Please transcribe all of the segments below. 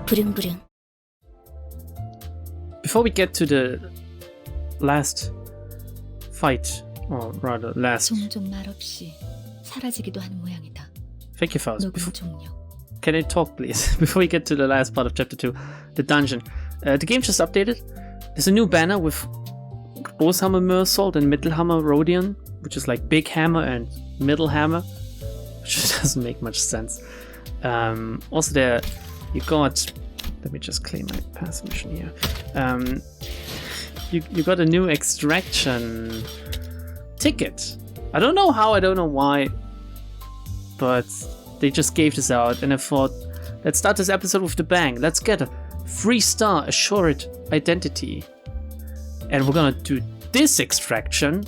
부릉부릉. Before we get to the last fight, or rather last... 종종 말없이 사라지기도 하는 모양이다. Thank you, Faust. 녹음 종료. Can I talk, please? Before we get to the last part of Chapter 2, the dungeon. The game just updated. There's a new banner with Großhammer Mersault and Mittelhammer Rodion, which is like Big Hammer and Middle Hammer, which doesn't make much sense. Also there, you got... Let me just clean my past mission here. You got a new extraction ticket. I don't know how, I don't know why, but they just gave this out, and I thought, let's start this episode with the bang. Let's get a 3-star assured identity. And we're gonna do this extraction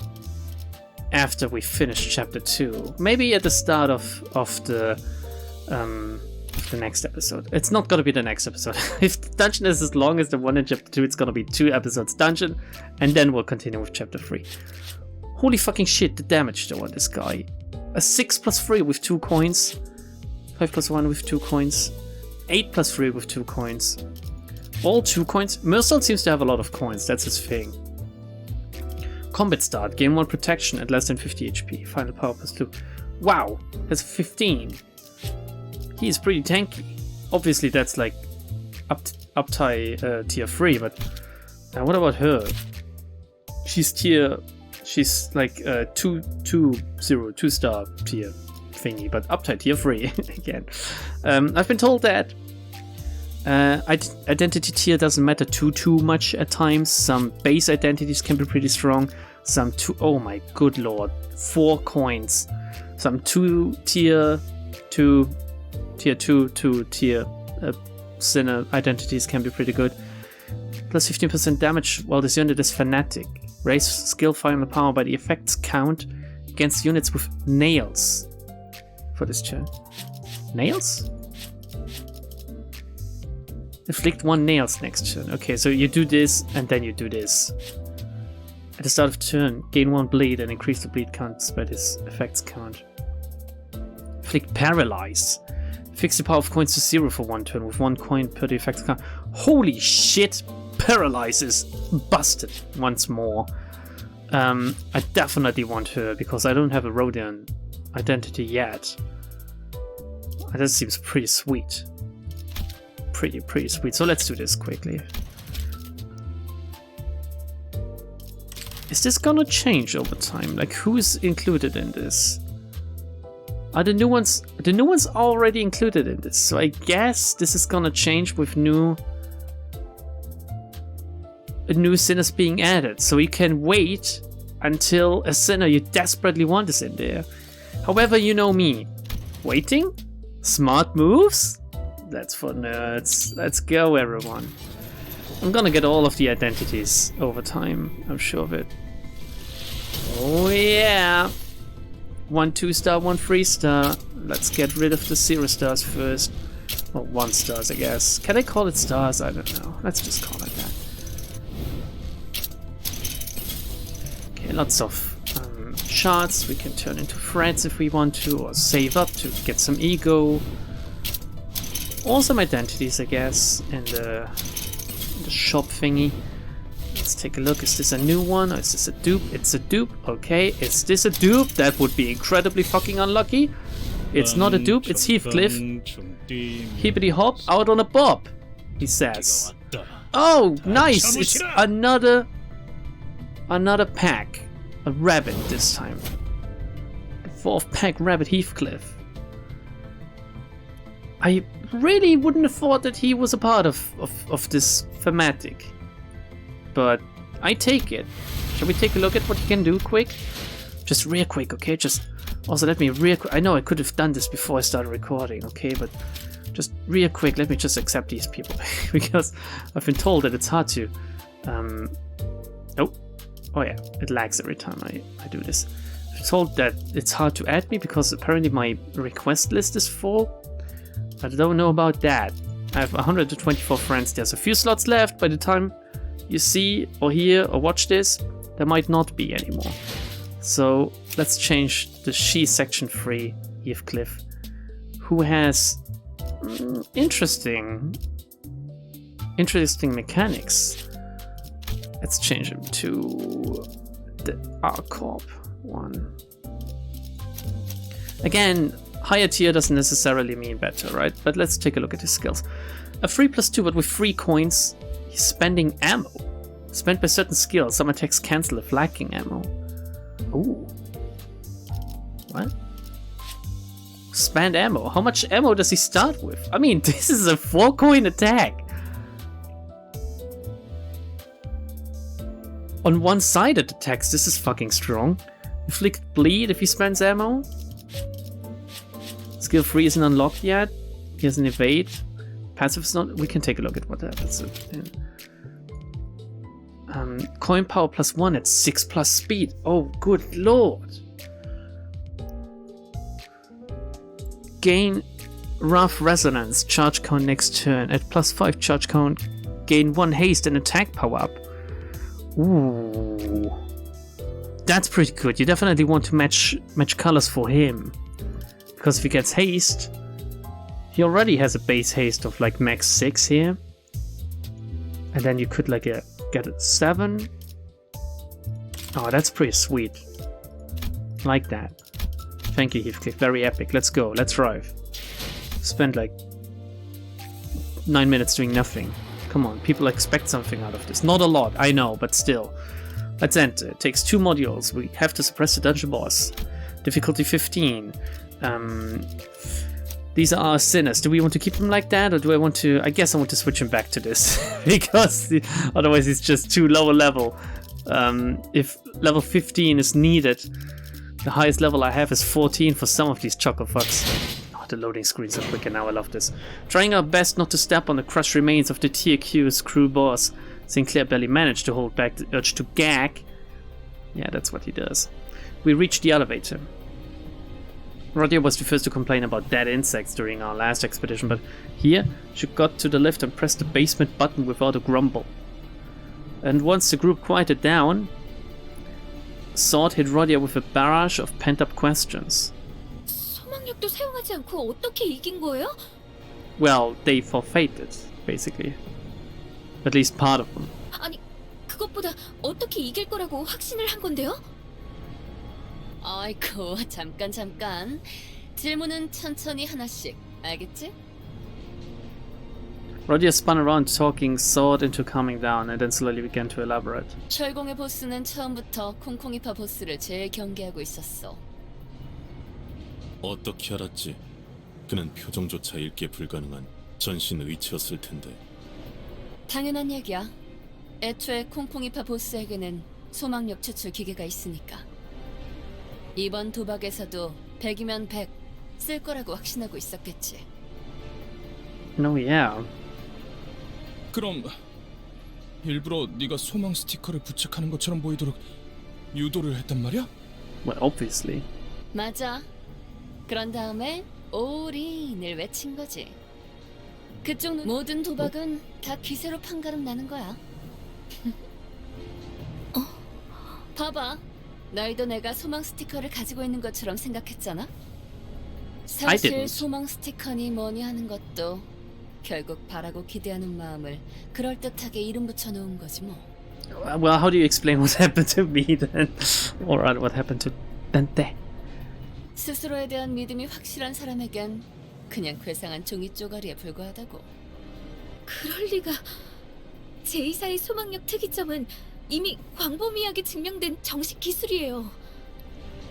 after we finish Chapter 2. Maybe at the start of the next episode. It's not gonna be the next episode. If the dungeon is as long as the one in Chapter 2, it's gonna be 2 episodes dungeon, and then we'll continue with Chapter 3. Holy fucking shit, the damage though on this guy. A 6+3 with 2 coins. 5+1 with 2 coins. 8+3 with 2 coins. All 2 coins. Mersault seems to have a lot of coins, that's his thing. Combat start, gain 1 protection at less than 50 HP. Final power +2. Wow, that's 15. He is pretty tanky. Obviously that's like tier 3, but what about her? She's like 2-star tier thingy, but uptight tier 3 again. I've been told that identity tier doesn't matter too much at times. Some base identities can be pretty strong. Some oh my good lord, 4 coins. Some tier 2 to tier sinner identities can be pretty good. Plus 15% damage while this unit is fanatic. Raise skill final power by the effects count against units with nails for this turn. Nails? Inflict 1 nails next turn. Okay, so you do this and then you do this. At the start of turn, gain 1 bleed and increase the bleed count by this effects count. Inflict paralyze. Fix the power of coins to 0 for 1 turn with 1 coin per the effects count. Holy shit! Paralyze is busted once more. I definitely want her because I don't have a Rodion identity yet. That seems pretty sweet. Pretty sweet. So let's do this quickly. Is this gonna change over time? Like, who's included in this? Are the new ones already included in this? So I guess this is gonna change with new sinners being added. So you can wait until a sinner you desperately want is in there. However, you know me. Waiting? Smart moves? That's for nerds. Let's go, everyone. I'm gonna get all of the identities over time. I'm sure of it. Oh yeah! 1 2-star, 1 3-star. Let's get rid of the 0-stars first. Well, 1-stars, I guess. Can I call it stars? I don't know. Let's just call it that. Okay, lots of shards we can turn into threads if we want to, or save up to get some ego. Or some identities, I guess, in the shop thingy. Let's take a look. Is this a new one or is this a dupe? It's a dupe. Okay, is this a dupe? That would be incredibly fucking unlucky. It's not a dupe, it's Heathcliff. Hippity hop, out on a bob, he says. Oh, nice! It's another pack. A rabbit this time. The 4th pack rabbit Heathcliff. I really wouldn't have thought that he was a part of this thematic. But I take it. Shall we take a look at what he can do quick? Just real quick, okay? Just also let me real quick. I know I could have done this before I started recording, okay? But just real quick, let me just accept these people because I've been told that it's hard to. Oh yeah, it lags every time I do this. I'm told that it's hard to add me because apparently my request list is full. I don't know about that. I have 124 friends. There's a few slots left. By the time you see or hear or watch this, there might not be anymore. So let's change the she section free Heathcliff, who has interesting interesting mechanics. Let's change him to the R-Corp one. Again, higher tier doesn't necessarily mean better, right? But let's take a look at his skills. A 3+2, but with 3 coins. He's spending ammo. Spent by certain skills. Some attacks cancel if lacking ammo. Ooh. What? Spend ammo. How much ammo does he start with? I mean, this is a 4-coin attack. On one-sided attacks, this is fucking strong. Inflict bleed if he spends ammo. Skill 3 isn't unlocked yet. He has an evade. Passive is not. We can take a look at what happens. Coin power +1 at 6+ speed. Oh, good lord. Gain rough resonance. Charge count next turn. At +5 charge count. Gain 1 haste and attack power up. Ooh. That's pretty good. You definitely want to match colors for him. Because if he gets haste, he already has a base haste of like max 6 here. And then you could like get a 7. Oh, that's pretty sweet. Like that. Thank you, Heathcliff. Very epic. Let's go. Let's drive. Spend like 9 minutes doing nothing. Come on, people expect something out of this. Not a lot, I know, but still. Let's enter. It takes 2 modules. We have to suppress the dungeon boss. Difficulty 15. These are our sinners. Do we want to keep them like that, or do I want to... I guess I want to switch him back to this. Because otherwise it's just too low a level. If level 15 is needed, the highest level I have is 14 for some of these choco fucks. Oh, the loading screens are quicker now, I love this. Trying our best not to step on the crushed remains of the TQ's crew boss. Sinclair barely managed to hold back the urge to gag. Yeah, that's what he does. We reached the elevator. Rodia was the first to complain about dead insects during our last expedition, but here she got to the lift and pressed the basement button without a grumble. And once the group quieted down, Sword hit Rodia with a barrage of pent-up questions. 소망력도 사용하지 않고 어떻게 이긴 거예요? Well, they forfeited, basically. At least part of them. 아니, 그것보다 어떻게 이길 거라고 확신을 한 건데요? 아이고, 잠깐. 질문은 천천히 하나씩, 알겠지? Rodia spun around, talking Sword into calming down, and then slowly began to elaborate. 철공의 보스는 처음부터 콩콩이파 보스를 제일 경계하고 있었어. 어떻게 알았지? 그는 표정조차 읽기 불가능한 전신 의치였을 텐데. 당연한 얘기야. 애초에 콩콩이파 보스에게는 소망력 추출 기계가 있으니까. 이번 도박에서도 100이면 100 쓸 거라고 확신하고 있었겠지. No, yeah. 그럼 일부러 네가 소망 스티커를 부착하는 것처럼 보이도록 유도를 했단 말이야? Well, obviously. 맞아. 그런 다음에 올인을 외친 거지. 그쪽 모든 도박은 다 기세로 판가름 나는 거야. 봐봐. 너희도 내가 소망 스티커를 가지고 있는 것처럼 생각했잖아? 사실 소망 스티커니 뭐니 하는 것도 결국 바라고 기대하는 마음을 그럴듯하게 이름 붙여놓은 거지 뭐. Well, how do you explain what happened to me then? Or rather, what happened to Dante? 스스로에 대한 믿음이 확실한 사람에겐 그냥 괴상한 종이 쪼가리에 불과하다고. 그럴 리가. 제2사의 소망력 특이점은 이미 광범위하게 증명된 정식 기술이에요.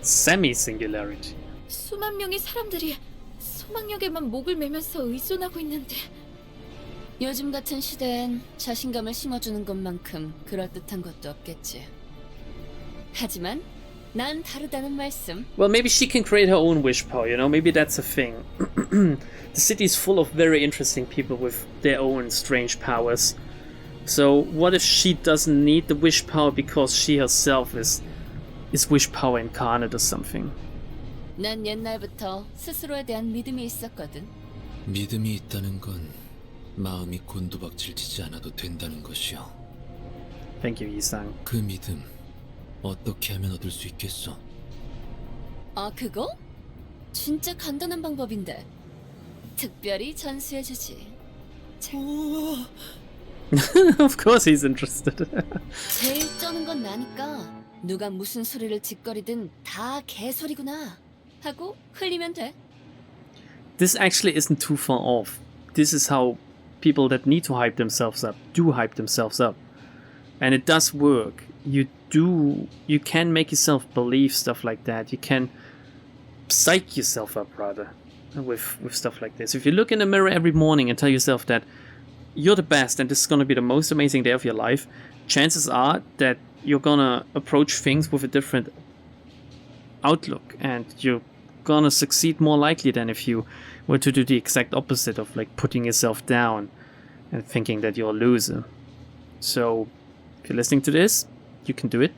Semi-singularity. 수만 명의 사람들이 소망력에만 목을 매면서 의존하고 있는데. 요즘 같은 시대엔 자신감을 심어주는 것만큼 그럴듯한 것도 없겠지. 하지만 난 다르다는 말씀. Well, maybe she can create her own wish power, you know? Maybe that's a thing. The city is full of very interesting people with their own strange powers. So what if she doesn't need the wish power because she herself is wish power incarnate or something? 난 옛날부터 스스로에 대한 믿음이 있었거든. 믿음이 있다는 건 마음이 곤두박질치지 않아도 된다는 것이요. Thank you, Yi-sang. 그 믿음 어떻게 하면 얻을 수 있겠어? 아, 그거? 진짜 간단한 방법인데. 특별히 전수해주지. Of course he's interested. 제일 쩌는 건 나니까 누가 무슨 소리를 짓거리든 다 개소리구나 하고 흘리면 돼. This actually isn't too far off. This is how people that need to hype themselves up do hype themselves up. And it does work. You can make yourself believe stuff like that. You can psych yourself up rather with stuff like this. If you look in the mirror every morning and tell yourself that you're the best and this is going to be the most amazing day of your life, chances are that you're going to approach things with a different outlook and you're going to succeed more likely than if you were to do the exact opposite of like putting yourself down and thinking that you're a loser. So if you're listening to this, you can do it.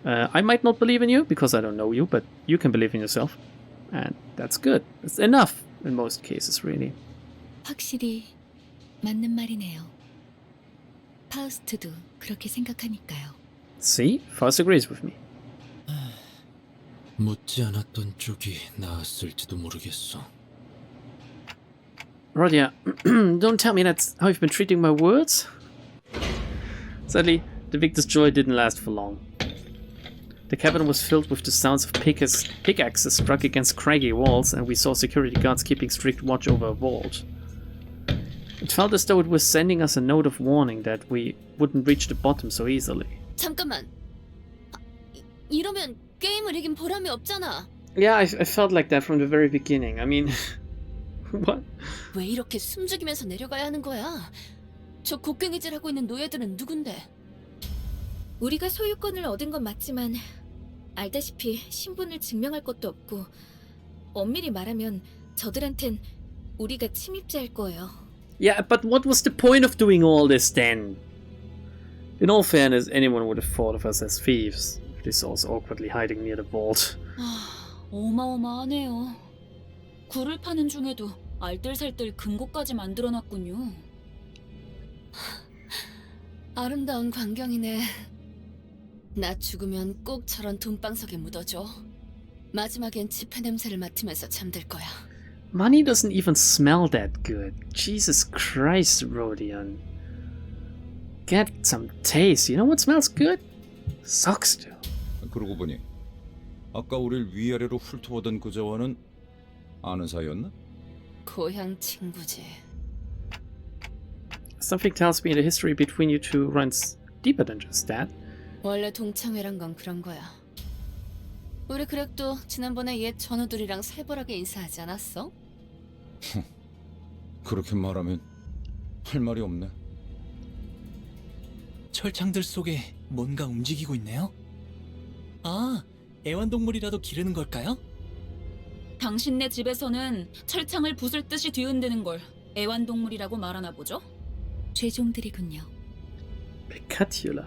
I might not believe in you because I don't know you, but you can believe in yourself. And that's good. It's enough in most cases, really. 확실히 맞는 말이네요. 파우스트도 그렇게 생각하니까요. See? Faust agrees with me. 묻지 않았던 쪽이 나았을지도 모르겠어. Rodia, don't tell me that's how you've been treating my words. Sadly, the victor's joy didn't last for long. The cabin was filled with the sounds of pickaxes struck against craggy walls, and we saw security guards keeping strict watch over a vault. It felt as though it was sending us a note of warning that we wouldn't reach the bottom so easily. 잠깐만. 이러면 게임을 이긴 보람이 없잖아. Yeah, I felt like that from the very beginning. I mean, what? 왜 이렇게 숨죽이면서 내려가야 하는 거야? 저 곡괭이질하고 있는 노예들은 누군데? 우리가 소유권을 얻은 건 맞지만 알다시피 신분을 증명할 것도 없고 엄밀히 말하면 저들한텐 우리가 침입자일 거예요. Yeah, but what was the point of doing all this then? In all fairness, anyone would have thought of us as thieves. If they saw us awkwardly hiding near the vault. 어마어마하네요. 굴을 파는 중에도 알뜰살뜰 금고까지 만들어놨군요. 아름다운 광경이네. 나 죽으면 꼭 저런 돈방석에 묻어줘. 마지막엔 지폐 냄새를 맡으면서 잠들 거야. Money doesn't even smell that good. Jesus Christ, Rodion. Get some taste. You know what smells good? Socks do. 그러고 보니 아까 우릴 위아래로 훑어보던 그자와는 아는 사이였나? 고향 친구지. Something tells me the history between you two runs deeper than just that. 원래 동창회란 건 그런 거야. 우리 그렉도 지난번에 옛 전우들이랑 살벌하게 인사하지 않았어? 그렇게 말하면 할 말이 없네. 철창들 속에 뭔가 움직이고 있네요. 아, 애완동물이라도 기르는 걸까요? 당신네 집에서는 철창을 부술 듯이 뒤흔드는 걸 애완동물이라고 말하나 보죠? 죄종들이군요. Picatula.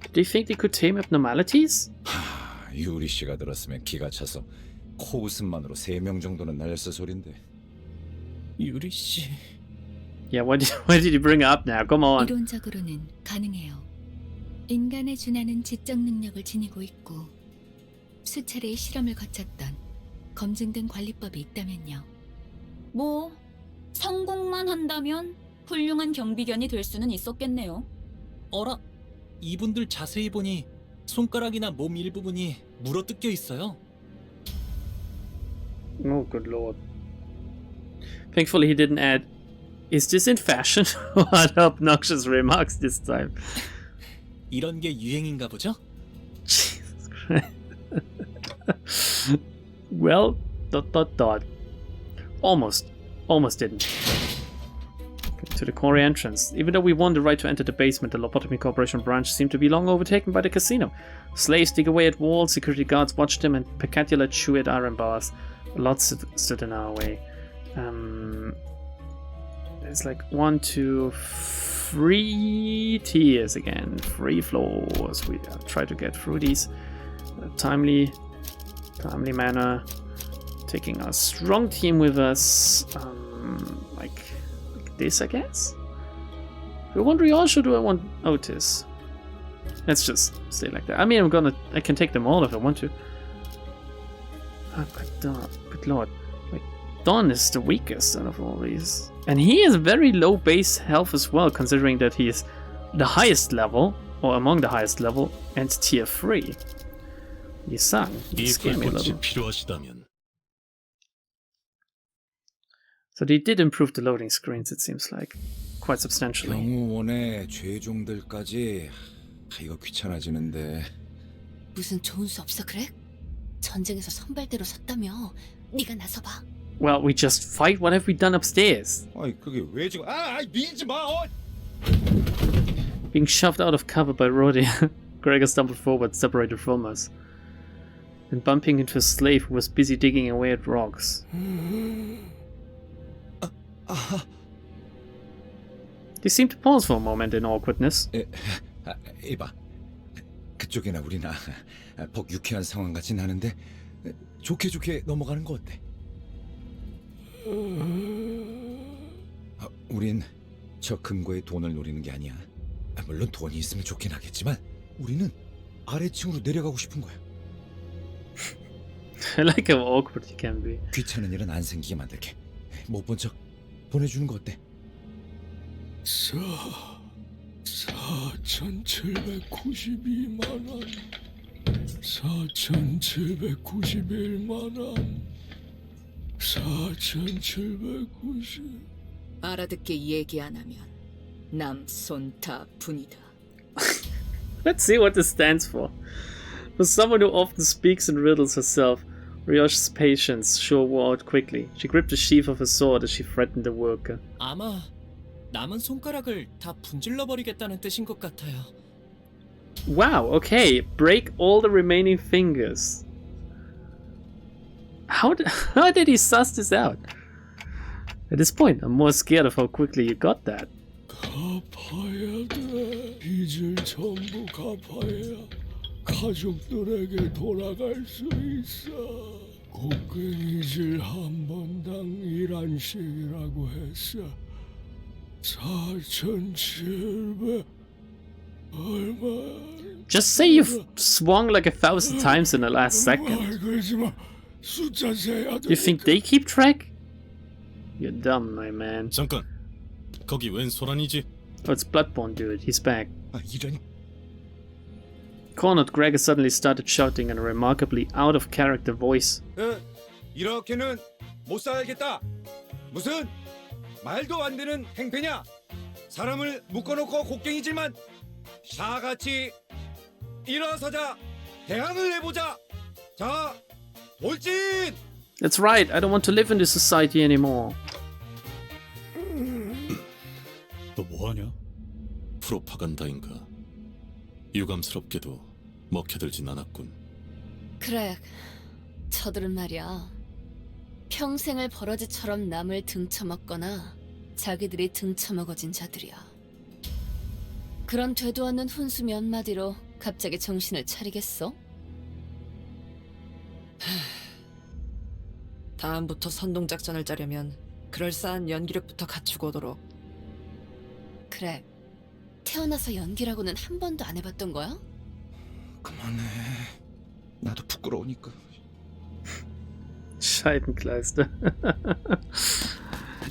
Did they think they could tame abnormalities? 유리 씨가 들었으면 기가 차서 코 웃음만으로 3명 정도는 날렸을 소린데. 유리 씨. Yeah, why did you bring her up now? Come on. 이론적으로는 가능해요. 인간에 준하는 지적 능력을 지니고 있고 수차례의 실험을 거쳤던 검증된 관리법이 있다면요. 뭐 성공만 한다면 훌륭한 경비견이 될 수는 있었겠네요. 어라, 이분들 자세히 보니 손가락이나 몸 일부분이 물어뜯겨 있어요. Oh, good lord. Thankfully he didn't add, is this in fashion? What obnoxious remarks this time. 이런 게 유행인가 보죠? Jesus Christ. Well, ... Almost didn't. To the quarry entrance. Even though we won the right to enter the basement, the Lobotomy Corporation branch seemed to be long overtaken by the casino. Slaves dig away at walls, security guards watched them, and Picatula chew at iron bars. A lot stood in our way. There's like 1, 2, 3 tiers again. 3 floors. We try to get through these timely manner. Taking our strong team with us. Like this, I guess? If we want Riosha, or do I want Otis? Let's just stay like that. I mean, I can take them all if I want to. Oh, good lord. Like, Don is the weakest out of all these. And he has very low base health as well, considering that he is the highest level, or among the highest level, and tier 3. Yisang, you 이 scare me a little. 불꽃이 필요하시다면 So they did improve the loading screens, it seems like, quite substantially. 경호원의 죄종들까지 이거 귀찮아지는데. 무슨 좋은 수 없어, 그래? 전쟁에서 선발대로 섰다며. 네가 나서봐. Well, we just fight. What have we done upstairs? 아이 그게 왜 지금? 밀지 마. Being shoved out of cover by Roddy, Gregor stumbled forward, separated from us, and bumping into a slave who was busy digging away at rocks. They seemed to pause for a moment in awkwardness. 이봐. 그쪽이나 우리나 복 유쾌한 상황 같진 않은데 좋게 넘어가는 거 어때? 우린 저 금고의 돈을 노리는 게 아니야. 물론 돈이 있으면 좋긴 하겠지만 우리는 아래층으로 내려가고 싶은 거야. I like how awkward he can be. 귀찮은 일은 안 생기게 만들게. 못 본 척 보내주는 거 어때? 4,792만 원. 4,791만 원. 4,790. 알아듣게 얘기 안 하면 남손타 분이다. Let's see what this stands for. For someone who often speaks in riddles herself, Ryosh's patience sure wore out quickly. She gripped the sheath of her sword as she threatened the worker. 아마 남은 손가락을 다 분질러 버리겠다는 뜻인 것 같아요. Wow, okay. Break all the remaining fingers. How did he suss this out? At this point, I'm more scared of how quickly you got that. 갚아야 돼. 빚을 전부 갚아야 가족들에게 돌아갈 수 있어. 곡괭이질 한 번당 1안씩이라고 했어. 4,700 얼마? Just say you've swung like 1,000 times in the last second. 그러지 마. 숫자 세야 돼. You think they keep track? You're dumb, my man. 잠깐. 거기 웬 소란이지? Oh, it's Bloodborne, dude. He's back. 이런. Cornered, Gregor suddenly started shouting in a remarkably out-of-character voice. 이렇게는 못 살겠다. 무슨 말도 안 되는 행패냐? 사람을 묶어놓고 곡괭이질만. 샤같이 일어서자. 대항을 해보자. 자, 돌진! That's right, I don't want to live in this society anymore. 너 뭐하냐? 프로파간다인가? 유감스럽게도 먹혀들진 않았군. 그래, 저들은 말이야. 평생을 버러지처럼 남을 등쳐먹거나 자기들이 등쳐먹어진 자들이야. 그런 되도 않는 훈수 몇 마디로 갑자기 정신을 차리겠어? 다음부터 선동작전을 짜려면 그럴싸한 연기력부터 갖추고 오도록. 그래, 태어나서 연기라고는 한 번도 안 해봤던 거야? 그만해. 나도 부끄러우니까. Scheibenkleister.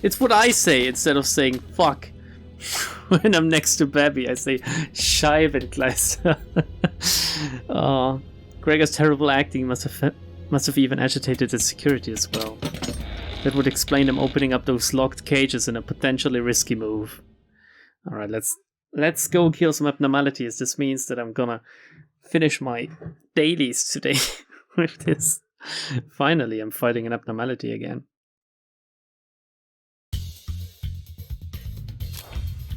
It's what I say instead of saying fuck. When I'm next to Babby, I say Scheibenkleister. Oh, Gregor's terrible acting must have even agitated the security as well. That would explain them opening up those locked cages in a potentially risky move. Alright, let's go kill some abnormalities. This means that I'm gonna finish my dailies today with this. Finally, I'm fighting an abnormality again.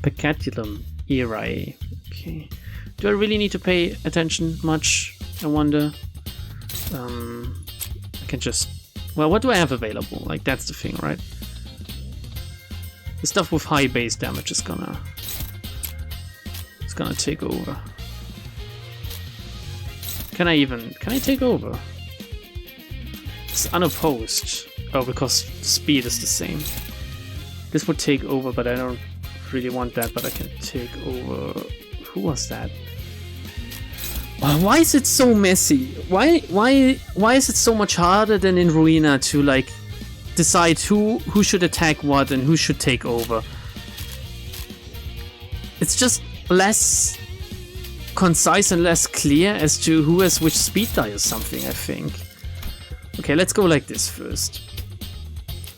Pecatulum Erae. Okay. Do I really need to pay attention much? I wonder. I can just... Well, what do I have available? Like, that's the thing, right? The stuff with high base damage is gonna... It's gonna take over. Can I take over? It's unopposed. Oh, because speed is the same. This would take over, but I don't really want that, but I can take over... Who was that? Why is it so messy? Why is it so much harder than in Ruina to, like, decide who should attack what and who should take over. It's just less concise and less clear as to who has which speed die or something, I think. Okay, let's go like this first.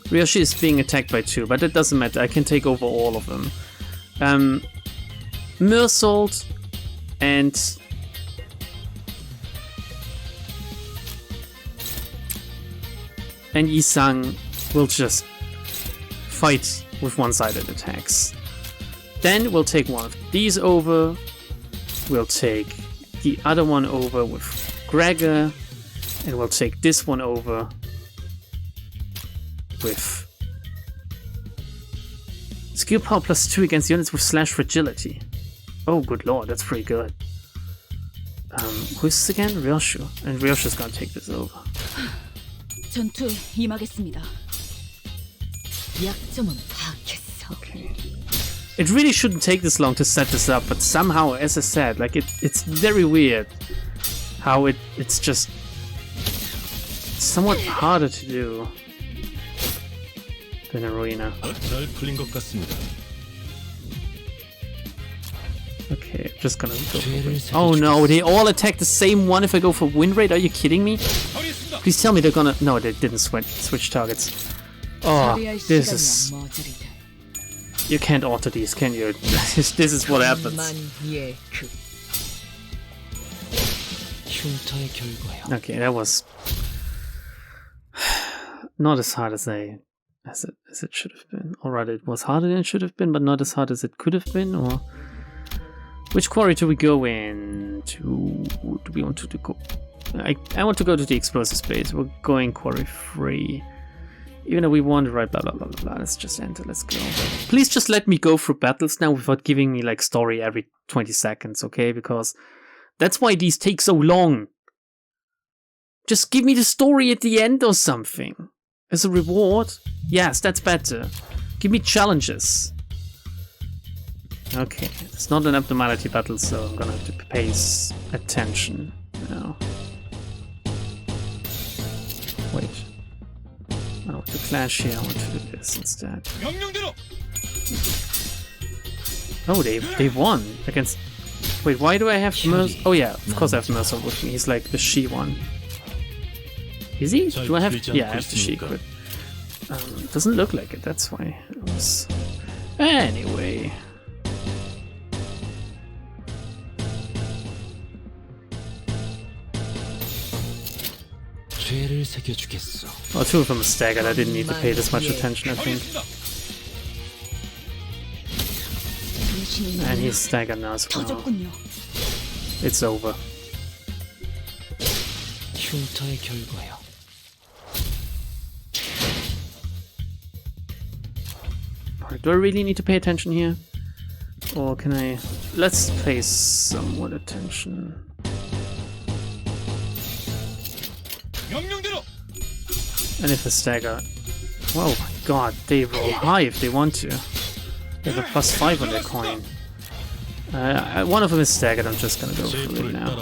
Ryoshi is being attacked by 2, but it doesn't matter. I can take over all of them. Mirsold and Yi-sang will just fight with one-sided attacks. Then we'll take one of these over. We'll take the other one over with Gregor. And we'll take this one over with skill power +2 against units with slash fragility. Oh, good lord, that's pretty good. Who's this again? Ryoshu. And Ryoshu's gonna take this over. 전투에 임하겠습니다. 약점은 파악했어. Okay. It really shouldn't take this long to set this up, but somehow, as I said, like it's very weird how it's just somewhat harder to do than Arena. 잘 풀린 것 같습니다. Okay, just gonna go for oh no, they all attack the same one if I go for win rate? Are you kidding me? Please tell me they're gonna... No, they didn't switch targets. Oh, this is... You can't alter these, can you? This is what happens. Okay, that was... not as hard as it should have been. Alright, it was harder than it should have been, but not as hard as it could have been, or... Which quarry do we go in to? Do we want to go? I want to go to the explosive space. We're going quarry 3. Even though we want to write blah blah blah blah blah. Let's just enter, let's go. Please just let me go through battles now without giving me like story every 20 seconds, okay? Because that's why these take so long. Just give me the story at the end or something. As a reward? Yes, that's better. Give me challenges. Okay, it's not an abnormality battle, so I'm gonna have to pay attention now. Wait. I don't want to clash here, I want to do this instead. Oh, they won against... Wait, why do I have Mercer? Oh yeah, of course I have Mercer with me, he's like the she one. Is he? Do I have... Yeah, I have the she crit. Doesn't look like it, that's why it was... Anyway... Oh, 2 of them are staggered. I didn't need to pay this much attention, I think. And he's staggered now as well. It's over. Alright, do I really need to pay attention here? Or can I... Let's pay somewhat attention. And if a stagger... Oh my god, they roll high if they want to. They have a +5 on their coin. One of them is staggered, I'm just gonna go for it now.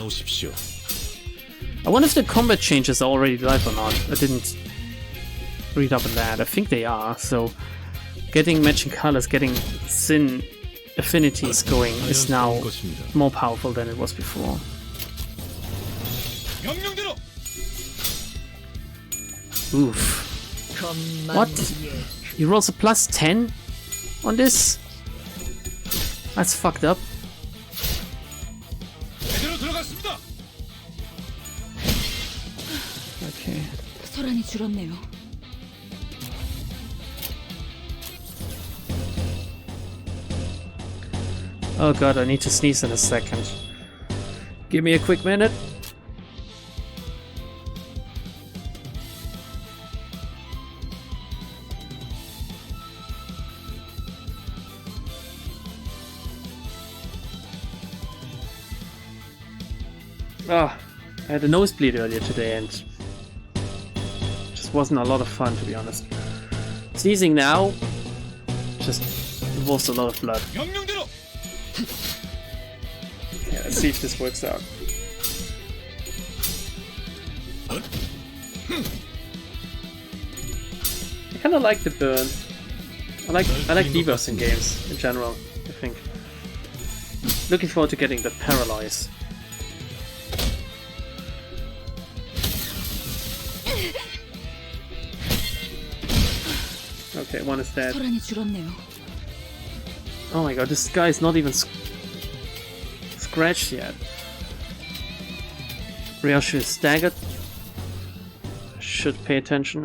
I wonder if the combat changes are already live or not. I didn't read up on that. I think they are, so... Getting matching colors, getting sin affinities going is now more powerful than it was before. Oof. What? He rolls a +10 on this? That's fucked up. Okay. 소란이 줄었네요. Oh god, I need to sneeze in a second. Give me a quick minute. Oh, I had a nosebleed earlier today and just wasn't a lot of fun, to be honest. Sneezing now just involves a lot of blood. Yeah, let's see if this works out. kind of like the burn. I like debuffs in games in general, I think. Looking forward to getting the paralyze. Okay, one is dead. 소란이 줄었네요. Oh my god, this guy is not even scratched yet. Ryoshu is staggered. Should pay attention.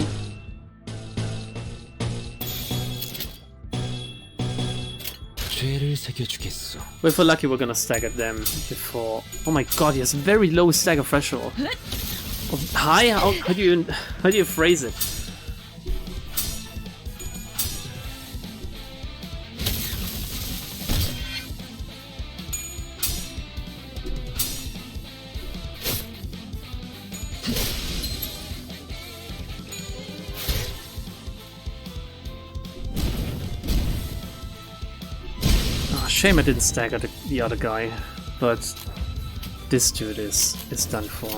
If we're lucky, we're gonna stagger them before. Oh my god, he has a very low stagger threshold. Oh, high? How do you phrase it? Shame I didn't stagger the other guy, but this dude is done for.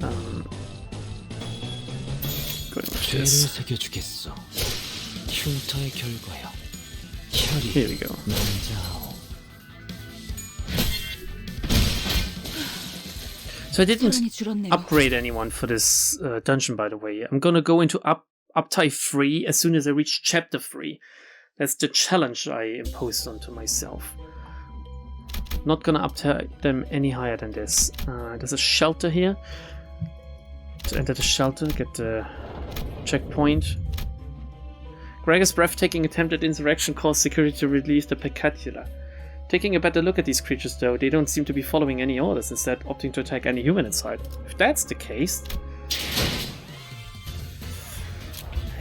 Going with this. Here we go. So I didn't upgrade anyone for this dungeon, by the way. I'm gonna go into Uptime 3 as soon as I reach Chapter 3. That's the challenge I imposed onto myself. Not gonna up them any higher than this. There's a shelter here. To enter the shelter, get the checkpoint. Gregor's breathtaking attempt at insurrection caused security to release the Pecatula. Taking a better look at these creatures though, they don't seem to be following any orders, instead opting to attack any human inside. If that's the case...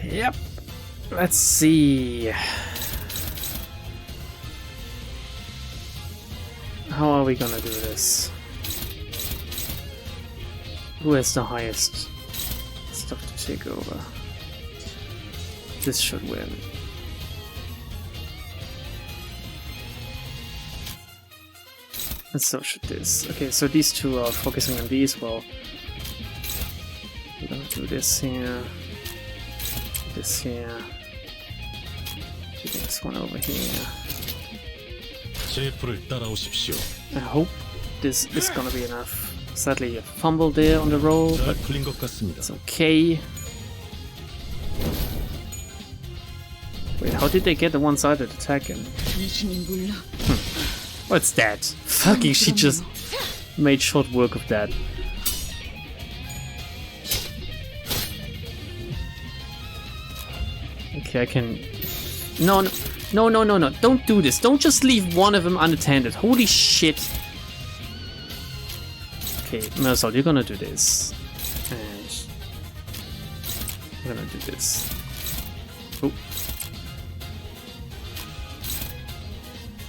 Yep. Let's see. How are we gonna do this? Who has the highest stuff to take over? This should win. And so should this. Okay, so these two are focusing on these. Well, we're gonna do this here. This here. This one over here. I hope this is gonna be enough. Sadly, a fumble there on the roll, but it's okay. Wait, how did they get the one-sided attack in? What's that? Fucking, she just made short work of that. Okay, I can... No, don't do this. Don't just leave one of them unattended. Holy shit. Okay, Mersal, you're gonna do this. And... I'm gonna do this. Oh.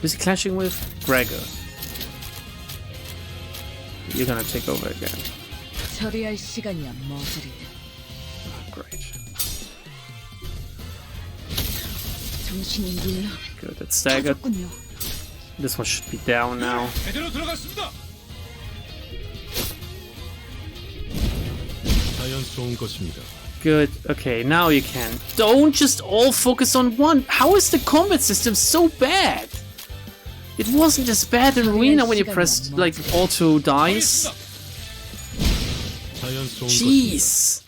Who's he clashing with? Gregor. You're gonna take over again. Oh, great. Good, that's staggered. This one should be down now. Good, okay, now you can. Don't just all focus on one. How is the combat system so bad? It wasn't as bad in Arena when you pressed, like, auto dice. Jeez.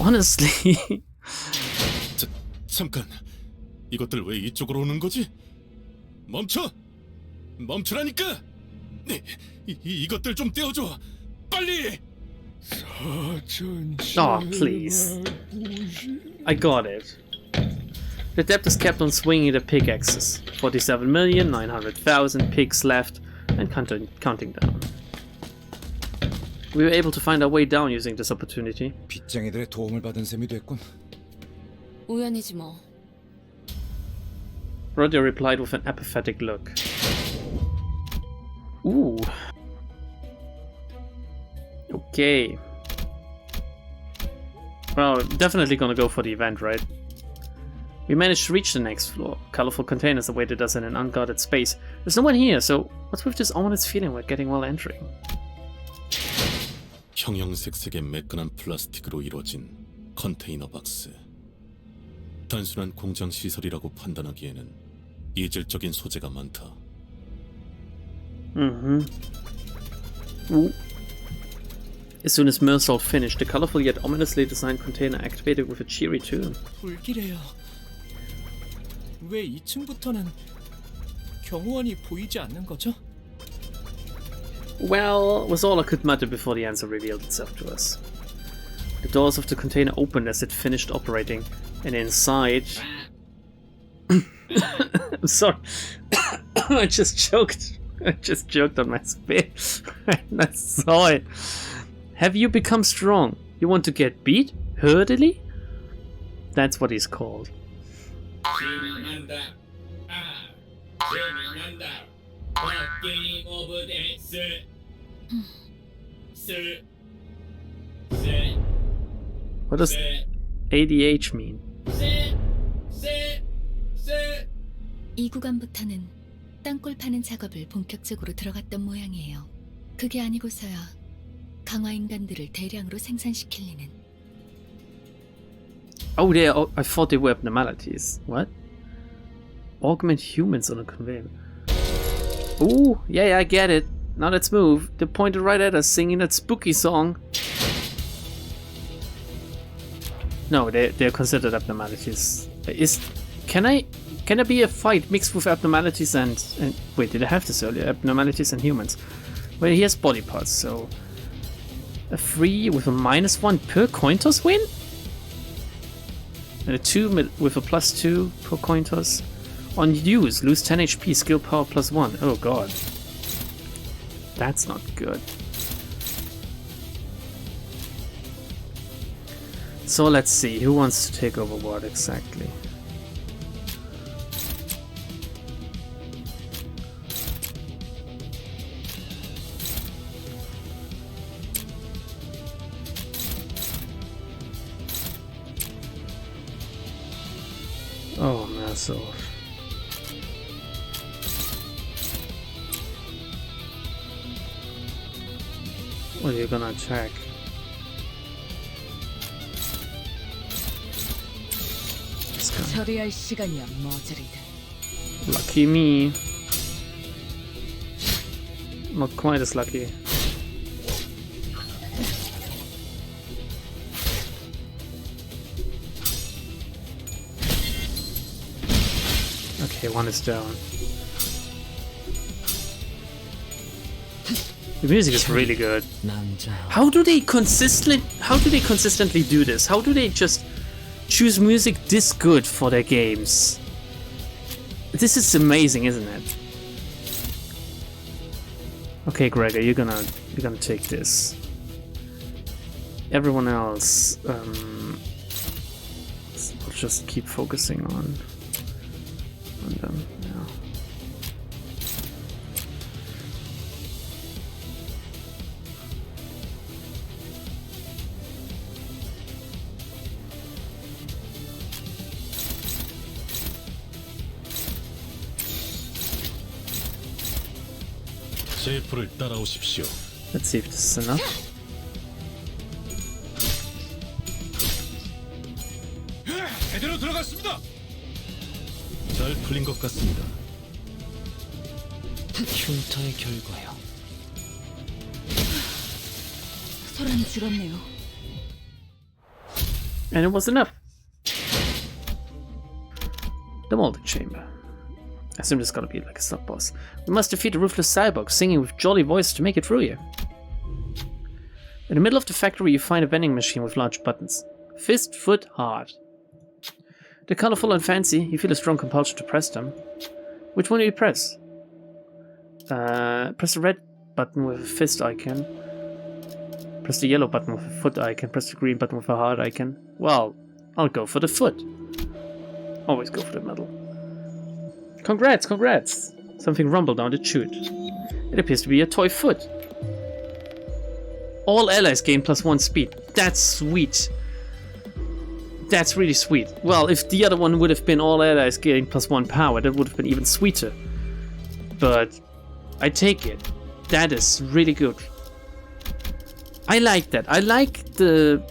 Honestly. 잠깐. 이것들 왜 이쪽으로 오는 거지? 멈춰! 멈추라니까! 이것들 좀 떼어줘! 빨리! Oh, please. I got it. The Adeptus kept on swinging the pickaxes. 47,900,000 pigs left and counting down. We were able to find our way down using this opportunity. 빗장이들의 도움을 받은 셈이 됐군. 우연이지 뭐. Rodia replied with an apathetic look. Ooh. Okay. Well, definitely gonna go for the event, right? We managed to reach the next floor. Colorful containers awaited us in an unguarded space. There's no one here, so what's with this ominous feeling we're getting while entering? 형형색색의 매끈한 플라스틱으로 이루어진 컨테이너 박스. 단순한 공장 시설이라고 판단하기에는 이질적인 소재가 많다. Mm-hmm. Ooh. As soon as Mersalt finished, the colorful yet ominously designed container activated with a cheery tune. 불길해요. 왜 2층부터는 경호원이 보이지 않는 거죠? Well, was all I could mutter before the answer revealed itself to us. The doors of the container opened as it finished operating, and inside... I'm sorry. I just choked. I just choked on my spit. And I saw it. Have you become strong? You want to get beat? Hurtily? That's what he's called. What does ADH mean? 이 구간부터는 땅굴 파는 작업을 본격적으로 들어갔던 모양이에요. 그게 아니고서야 강화 인간들을 대량으로 생산시킬 리는. Oh, I thought they were abnormalities. What? Augment humans on a conveyor. Ooh, yeah, I get it. Now let's move. They pointed right at us singing that spooky song. No, they're considered abnormalities. Can there be a fight mixed with abnormalities and wait, did I have this earlier? Abnormalities and humans. Well, he has body parts, so a 3 with a -1 per coin toss win? And a 2 with a +2 per coin toss. On use, lose 10 HP, skill power +1. Oh god. That's not good. So let's see, who wants to take over what exactly? Oh, massive. What are you gonna attack? 처리할 시간이야, 머저리들. Lucky me. Not quite as lucky. Okay, one is down. The music is really good. How do they consistently do this? How do they just choose music this good for their games? This is amazing, isn't it? Okay, Gregor, you're gonna take this. Everyone else, we'll just keep focusing on them. Yeah. 셰프를 따라오십시오. Let's see if this is enough. 제대로 들어갔습니다. 잘 풀린 것 같습니다. 흉터의 결과요. 소란이 줄었네요. And it was enough. The molding chamber. I assume there's gotta be like a sub boss. We must defeat a ruthless cyborg singing with jolly voice to make it through here. In the middle of the factory you find a vending machine with large buttons. Fist, foot, heart. They're colorful and fancy, you feel a strong compulsion to press them. Which one do you press? Press the red button with a fist icon. Press the yellow button with a foot icon. Press the green button with a heart icon. Well, I'll go for the foot. Always go for the middle. Congrats, congrats! Something rumbled down the chute. It appears to be a toy foot. All allies gain +1 speed. That's sweet. That's really sweet. Well, if the other one would have been all allies gain +1 power, that would have been even sweeter. But I take it. That is really good. I like that. I like the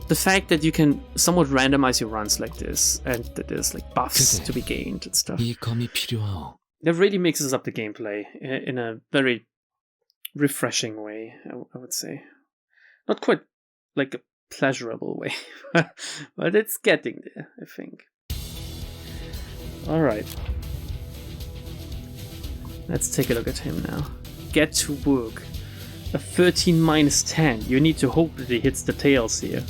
the fact that you can somewhat randomize your runs like this, and that there's like buffs to be gained and stuff, 이 검이 필요하오. that really mixes up the gameplay in a very refreshing way, I would say. Not quite like a pleasurable way, but it's getting there, I think. Alright. Let's take a look at him now. Get to work. A 13 minus 10. You need to hope that he hits the tails here.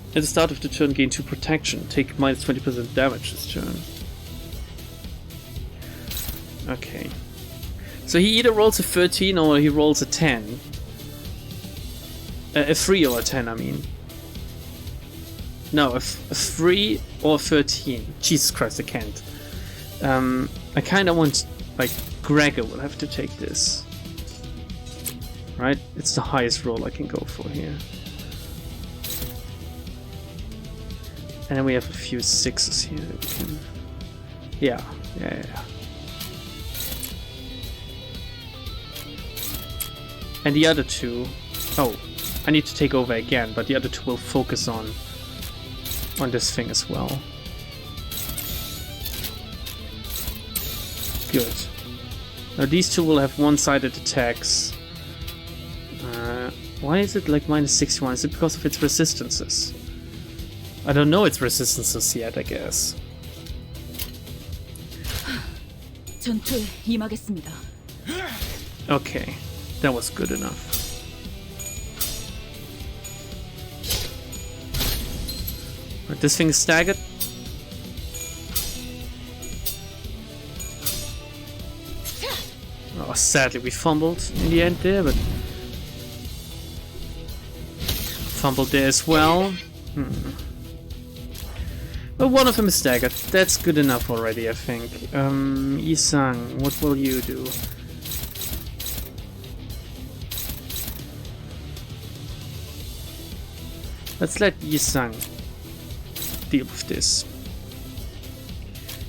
At the start of the turn, gain 2 protection. Take minus 20% damage this turn. Okay. So he either rolls a 13 or he rolls a 10. A 3 or a 10, I mean. No, a 3 or a 13. Jesus Christ, I can't. I kind of want, like, Gregor will have to take this. Right? It's the highest roll I can go for here. And then we have a few 6s here that we can... Yeah. And the other 2... Oh, I need to take over again, but the other 2 will focus on this thing as well. Good. Now these 2 will have one-sided attacks. Why is it like minus 61? Is it because of its resistances? I don't know its resistances yet, I guess. 전투에 임하겠습니다. Okay, that was good enough. Right, this thing is staggered. Oh, sadly we fumbled in the end there, but... Fumbled there as well. But one of them is staggered. That's good enough already, I think. Isang, what will you do? Let's let Yisang deal with this.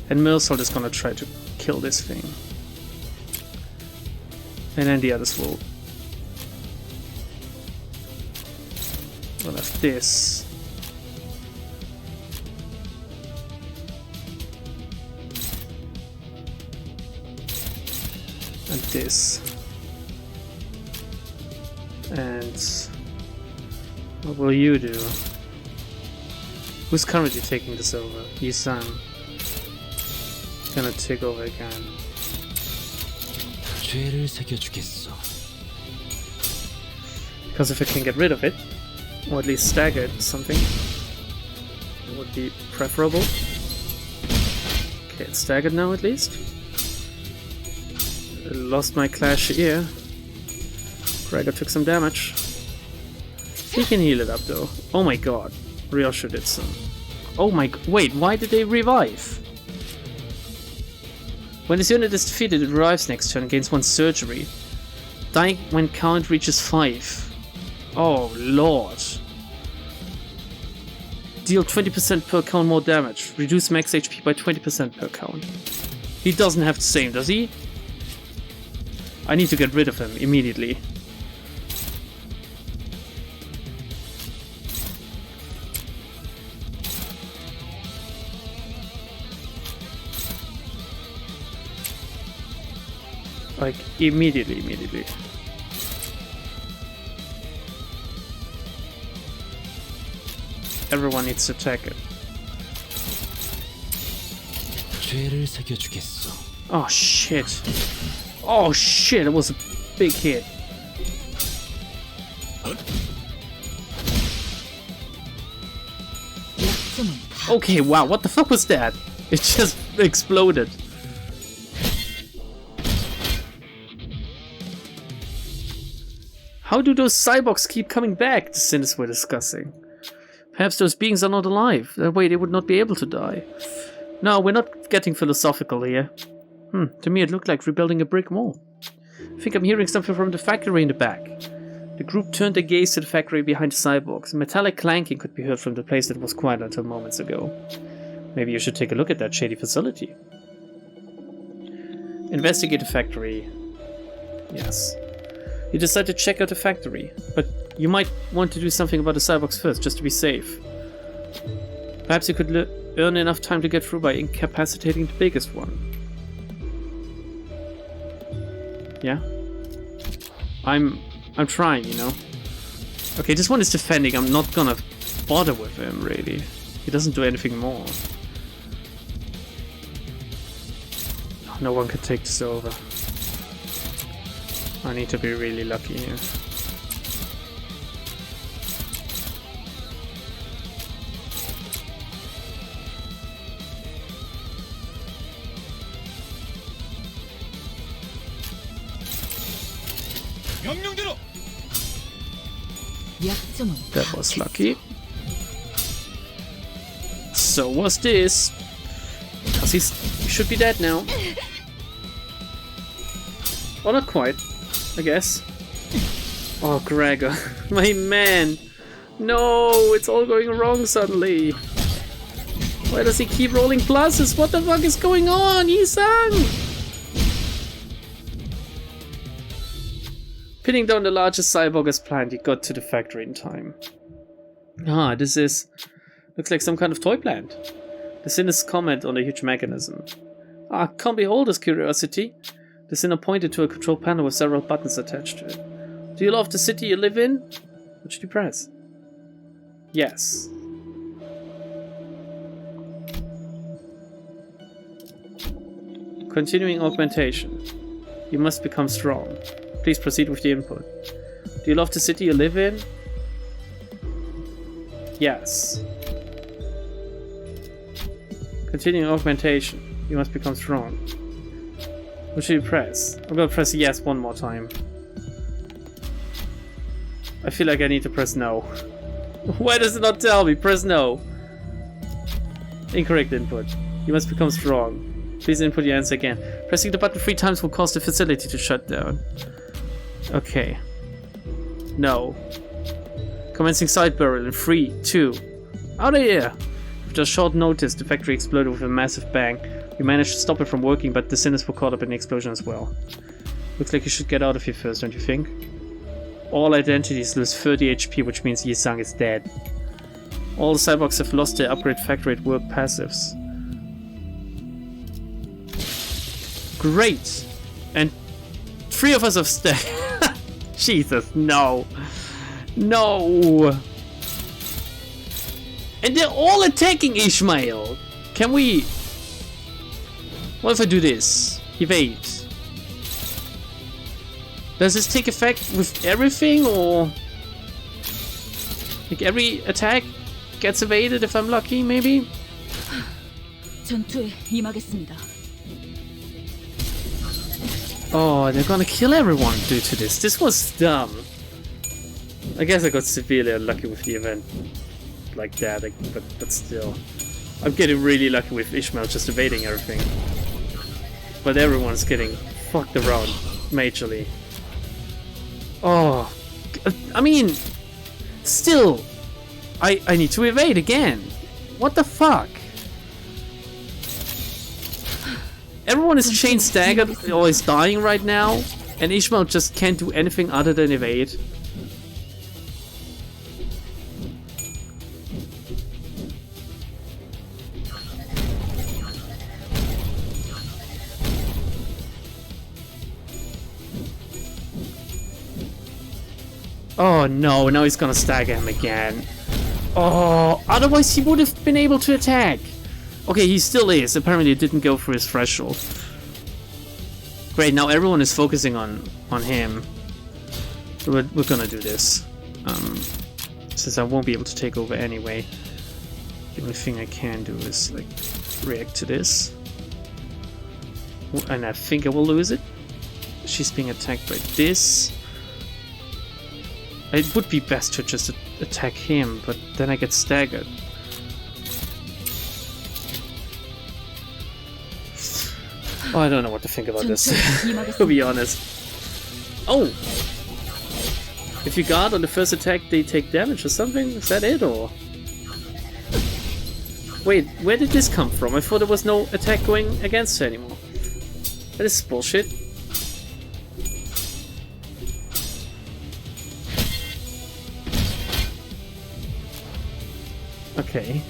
And Milsalt is gonna try to kill this thing. And then the others will have this. And this. And what will you do? Who's currently taking this over? Yisan. Gonna take over again. 죄를 새겨주겠어. Because if I can get rid of it, or at least stagger it or something, it would be preferable. Okay, it's staggered now at least. Lost my clash here. Gregor took some damage. He can heal it up though. Oh my god. Ryosho did some. Oh my... Wait, why did they revive? When this unit is defeated, it revives next turn and gains 1 surgery. Dying when count reaches 5. Oh lord. Deal 20% per count more damage. Reduce max HP by 20% per count. He doesn't have the same, does he? I need to get rid of him immediately. Like, immediately. Everyone needs to attack it. 죄를 새겨주겠어. Oh shit. Oh shit, it was a big hit. Okay, wow, what the fuck was that? It just exploded. How do those cyborgs keep coming back? The Sinners were discussing. Perhaps those beings are not alive. That way they would not be able to die. No, we're not getting philosophical here. To me it looked like rebuilding a brick wall. I think I'm hearing something from the factory in the back. The group turned their gaze to the factory behind the cyborgs. Metallic clanking could be heard from the place that was quiet until moments ago. Maybe you should take a look at that shady facility. Investigate the factory. Yes. You decide to check out the factory, but You might want to do something about the cyborgs first, just to be safe. Perhaps you could earn enough time to get through by incapacitating the biggest one. Yeah? I'm trying, you know? Okay, this one is defending. I'm not gonna bother with him, really. He doesn't do anything more. No one can take this over. I need to be really lucky here. That was lucky. So was this. Because he should be dead now. Oh, not quite, I guess. Oh, Gregor. My man. No, it's all going wrong suddenly. Why does he keep rolling pluses? What the fuck is going on, Isang? Pinning down the largest cyborg as planned, he got to the factory in time. Ah, this is... looks like some kind of toy plant. The Sinner's comment on the huge mechanism. Ah, can't behold this curiosity. The Sinner pointed to a control panel with several buttons attached to it. Do you love the city you live in? What should you press? Yes. Continuing augmentation. You must become strong. Please proceed with the input. Do you love the city you live in? Yes. Continuing augmentation. You must become strong. What should you press? I'm gonna press yes one more time. I feel like I need to press no. Why does it not tell me? Press no. Incorrect input. You must become strong. Please input your answer again. Pressing the button 3 times will cause the facility to shut down. Okay. No. Commencing side burial in 3, 2. Out of here! After a short notice, the factory exploded with a massive bang. You managed to stop it from working, but the Sinners were caught up in the explosion as well. Looks like you should get out of here first, don't you think? All identities lose 30 HP, which means Yi-sang is dead. All the cyborgs have lost their upgrade factor at work passives. Great! And 3 of us have stayed. Jesus, no. No! And they're all attacking Ishmael! Can we... What if I do this? Evade. Does this take effect with everything, or... like every attack gets evaded if I'm lucky, maybe? 전투에 임하겠습니다. Oh, they're gonna kill everyone due to this. This was dumb. I guess I got severely unlucky with the event like that, but still. I'm getting really lucky with Ishmael just evading everything. But everyone's getting fucked around majorly. Oh, I mean, still, I need to evade again. What the fuck? Everyone is chain staggered or is dying right now, and Ishmael just can't do anything other than evade. Oh no, now he's gonna stagger him again. Oh, otherwise he would have been able to attack. Okay, he still is. Apparently it didn't go through his threshold. Great, now everyone is focusing on him. We're gonna do this. Since I won't be able to take over anyway. The only thing I can do is like react to this. And I think I will lose it. She's being attacked by this. It would be best to just attack him, but then I get staggered. Oh, I don't know what to think about this, to be honest. Oh! If you guard on the first attack, they take damage or something? Is that it, or...? Wait, where did this come from? I thought there was no attack going against her anymore. That is bullshit. Okay.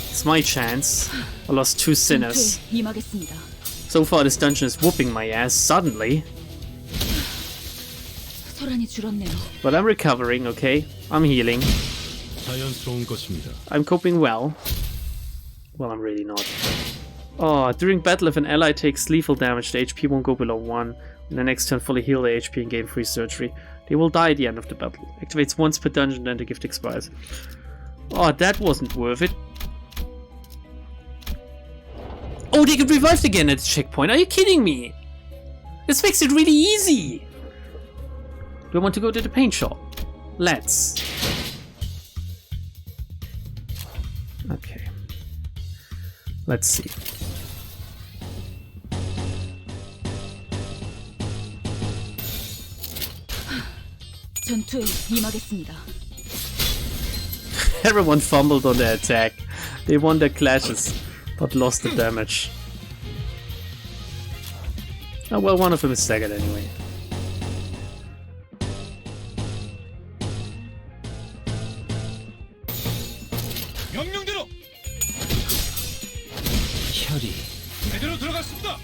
It's my chance. I lost 2 sinners. 전투에 임하겠습니다. So far this dungeon is whooping my ass suddenly. 소란이 줄었네요. But I'm recovering, okay? I'm healing. 자연스러운 것입니다. I'm coping well. Well, I'm really not. Oh, during battle if an ally takes lethal damage, the HP won't go below 1. In the next turn, fully heal their HP and gain free surgery. They will die at the end of the battle. Activates once per dungeon, then the gift expires. Oh, that wasn't worth it. Oh, they get revived again at the checkpoint. Are you kidding me? This makes it really easy. Do I want to go to the paint shop? Let's. Okay. Let's see. 전투에 임하겠습니다. Everyone fumbled on their attack. They won their clashes, but lost the damage. Oh well, one of them is staggered anyway. 명령대로 혈이 제대로 들어갔습니다.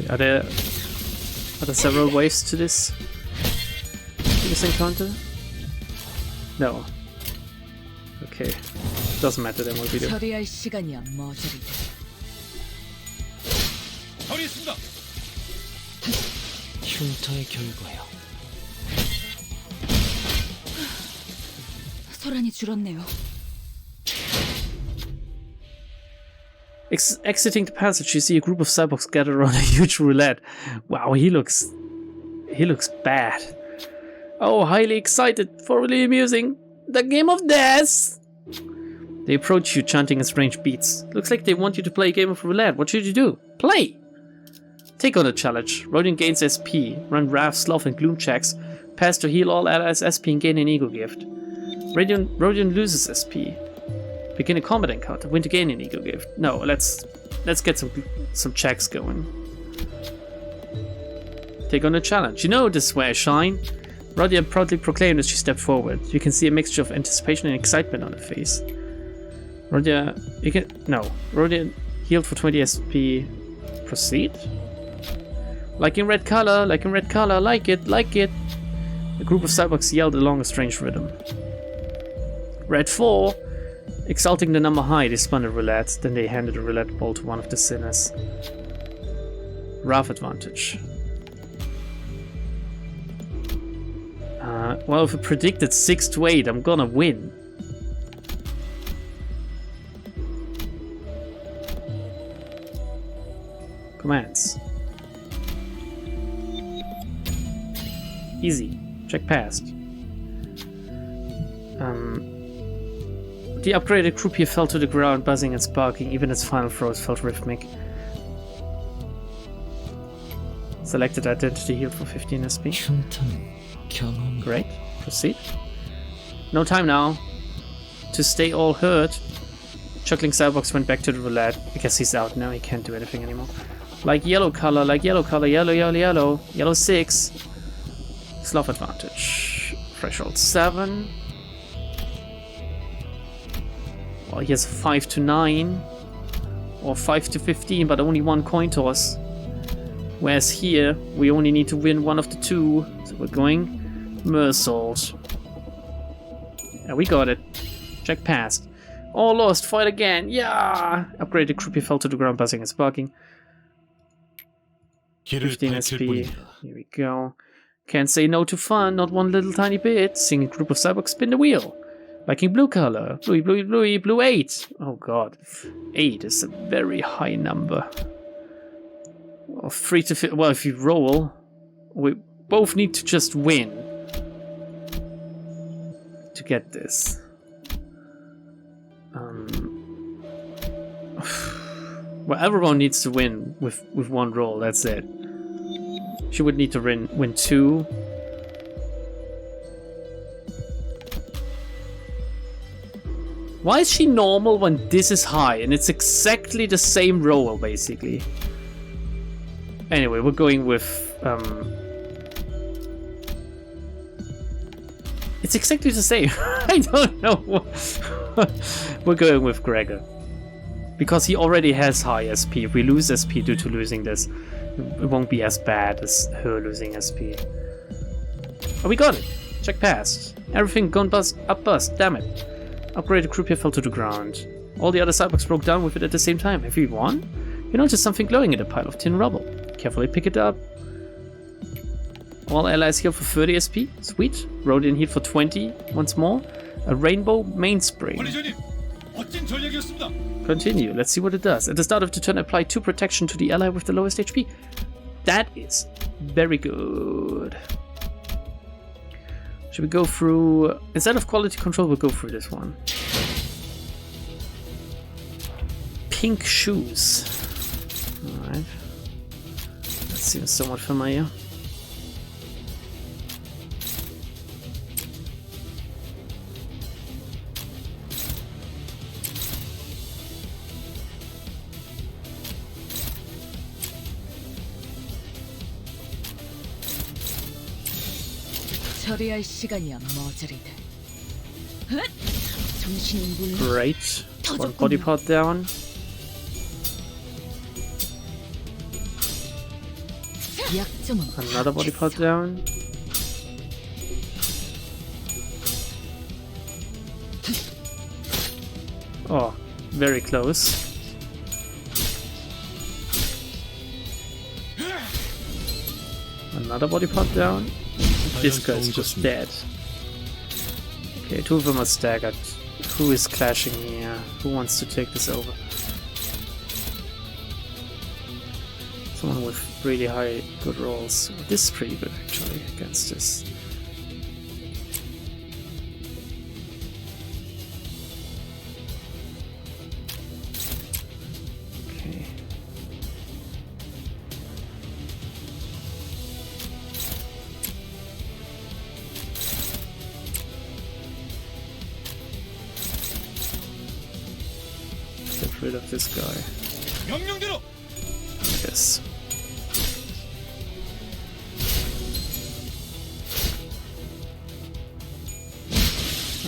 Are there several waves to this encounter? No. Okay. Doesn't matter then what we do. 처리할 시간이야 머저리. 처리했습니다. 흉터의 결과요. 소란이 줄었네요. Exiting the passage, you see a group of cyborgs gathered around a huge roulette. Wow, he looks bad. Oh, highly excited, thoroughly amusing. The game of death! They approach you, chanting in strange beats. Looks like they want you to play a game of roulette. What should you do? Play! Take on the challenge. Rodion gains SP. Run Wrath, Sloth, and Gloom checks. Pass to heal all allies SP and gain an ego gift. Rodion loses SP. Begin a combat encounter. Win to gain an ego gift. No, let's get some checks going. Take on the challenge. You know this is where I shine. Rodion proudly proclaimed as she stepped forward. You can see a mixture of anticipation and excitement on her face. Rodion healed for 20 SP. Proceed? Like in red color, like it. A group of cyborgs yelled along a strange rhythm. Red 4. Exalting the number high, they spun a roulette, then they handed a roulette ball to one of the sinners. Rough advantage. Well, if I predicted 6 to 8, I'm gonna win. Commands. Easy. Check passed. The upgraded croupier fell to the ground, buzzing and sparking. Even its final throws felt rhythmic. Selected identity healed for 15 SP. 흉터는 경험. Great. Proceed. No time now. To stay all hurt. Chuckling cyborgs went back to the roulette. I guess he's out now. He can't do anything anymore. Like yellow color. Yellow 6. Sloth advantage. Threshold 7. Well, he has 5 to 9. Or 5 to 15, but only 1 coin toss. Whereas here, we only need to win one of the 2. So we're going Mersault. Yeah, we got it. Check passed. All lost, fight again. Yeah! Upgraded croupier fell to the ground, buzzing and sparking. 15 SP. Here we go. Can't say no to fun, not one little tiny bit. Seeing a group of cyborgs spin the wheel. Liking blue color. Blue 8. Oh god. 8 is a very high number. Well, 3 to 5. Well, if you roll, we both need to just win to get this. Well, everyone needs to win with 1 roll, that's it. She would need to win 2. Why is she normal when this is high and it's exactly the same roll, basically? Anyway, we're going with it's exactly the same. I don't know. We're going with Gregor because he already has high SP. If we lose SP due to losing this, it won't be as bad as her losing SP. Oh, we got it. Check passed. Everything gone up bust. Damn it. Upgraded croupier fell to the ground. All the other cyborgs broke down with it at the same time. Have you won? You notice something glowing in a pile of tin rubble. Carefully pick it up. All allies heal for 30 SP. Sweet. Rode in heal for 20. Once more. A rainbow mainspring. Continue. Let's see what it does. At the start of the turn, apply 2 protection to the ally with the lowest HP. That is very good. Should we go through... Instead of quality control, we'll go through this one. Pink shoes. Alright. That seems somewhat familiar. 처리할 시간이야 머저리들. 정신이 물. Great. One body part down. 약점은 Another body part down. Oh, very close. Another body part down. This guy's just dead. Okay, 2 of them are staggered. Who is clashing here? Who wants to take this over? Someone with really high good rolls. This is pretty good actually against this. Okay. Get rid of this guy. Yes.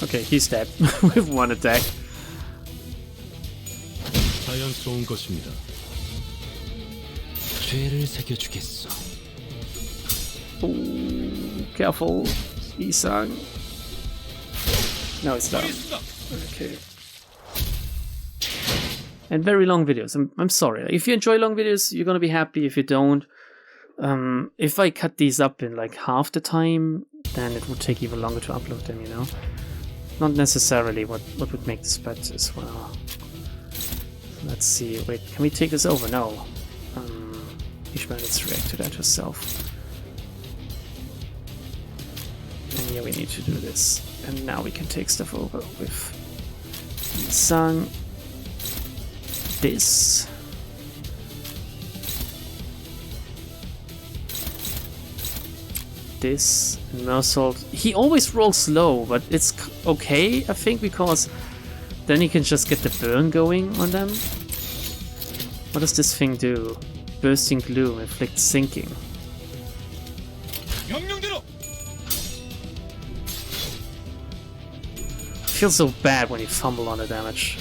Okay, he's dead with 1 attack. 자연스러운 것입니다. 죄를 새겨주겠어. Ooh, careful, Isang. No, it's down. Okay. And very long videos. I'm sorry. If you enjoy long videos, you're gonna be happy. If you don't, if I cut these up in like half the time, then it would take even longer to upload them, you know? Not necessarily what would make this better as well. Let's see. Wait, can we take this over? No. Ishmael needs to react to that herself. And yeah, we need to do this. And now we can take stuff over with Isang. This. This and Mersault. He always rolls low, but it's okay, I think, because then he can just get the burn going on them. What does this thing do? Bursting gloom, inflicts sinking. Feels so bad when you fumble on the damage.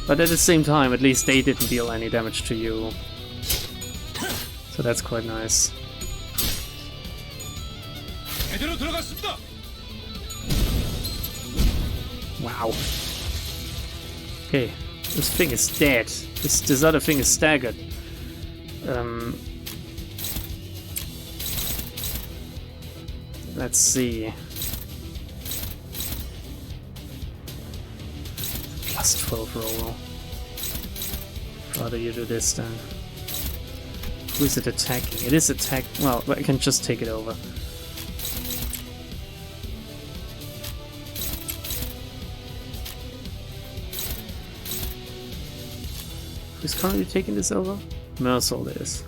But at the same time, at least they didn't deal any damage to you. So that's quite nice. Wow. Okay, this thing is dead. This other thing is staggered. Let's see. Plus 12 roll. Rather you do this then. Who is it attacking? It is attack. Well, I can just take it over. Who's currently taking this over? Mersault is.